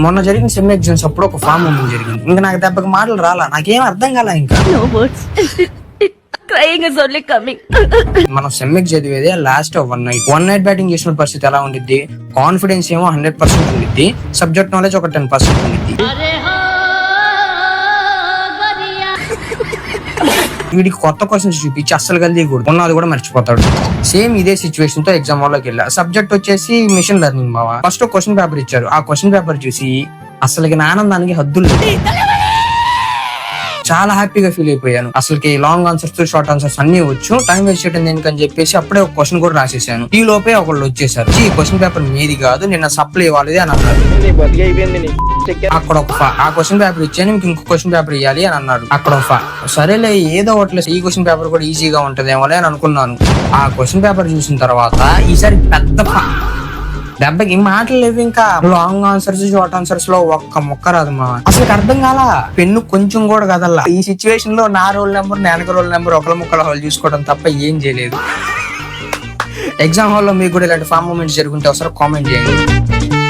మొన్న జరిగిన sem exams అప్పుడు ఒక ఫామ్ మూమెంట్ జరిగింది. ఇంకా నాకు దెబ్బకి మాటలు రాలా, నాకేం అర్థం కాలా. ఇంకా మనం సెమ్ ఎగ్ చదివేది లాస్ట్ వన్ నైట్ బ్యాటింగ్ చేసిన పరిస్థితి ఎలా ఉండిద్ది? కాన్ఫిడెన్స్ ఏమో 100% ఉండిద్ది, సబ్జెక్ట్ నాలెడ్జ్ ఒక 10% ఉండిద్ది. వీడికి కొత్త క్వశ్చన్స్ చూపించి అస్సలు కలిది కూడా ఉన్నది కూడా మర్చిపోతాడు. సేమ్ ఇదే సిచ్యువేషన్ తో ఎగ్జామ్ వాళ్ళకి వెళ్ళా. సబ్జెక్ట్ వచ్చేసి మిషన్ లెర్నింగ్. బావా ఫస్ట్ క్వశ్చన్ పేపర్ ఇచ్చారు. ఆ క్వశ్చన్ పేపర్ చూసి అసలుకి నా ఆనందానికి హద్దులు చాలా హ్యాపీగా ఫీల్ అయిపోయాను. అసలుకి లాంగ్ ఆన్సర్స్ షార్ట్ ఆన్సర్స్ అన్ని వచ్చు, టైం వేస్ట్ చేయడం దేనికని చెప్పేసి అప్పుడే ఒక క్వశ్చన్ కూడా రాసేసాను. ఈ లోపే ఒకళ్ళు వచ్చేసారు, ఈ క్వశ్చన్ పేపర్ మీది కాదు, నిన్న సప్లై ఇవ్వాలి అని అన్నారు. అక్కడ ఆ క్వశ్చన్ పేపర్ ఇచ్చాను, మీకు ఇంకో క్వశ్చన్ పేపర్ ఇవ్వాలి అని అన్నాడు. అక్కడ సరేలే ఏదో ఒకటి, ఈ క్వశ్చన్ పేపర్ కూడా ఈజీగా ఉంటదేమో అని అనుకున్నాను. ఆ క్వశ్చన్ పేపర్ చూసిన తర్వాత ఈసారి పెద్ద దెబ్బకి మాటలు లేవు. ఇంకా లాంగ్ ఆన్సర్స్ షార్ట్ ఆన్సర్స్ లో ఒక్క మొక్క రాదు మా అసలు అర్థం కాలా. పెన్ను కొంచెం కూడా కదల్లా. ఈ సిచ్యువేషన్ లో నా రోల్ నెంబర్ వెనక రోల్ నెంబర్ ఒకళ్ళ ముక్కల హాల్ చూసుకోవడం తప్ప ఏం చేయలేదు. ఎగ్జామ్ హాల్లో మీకు కూడా ఇలాంటి ఫామ్ మూమెంట్స్ జరుగుంటే ఒకసారి కామెంట్ చేయండి.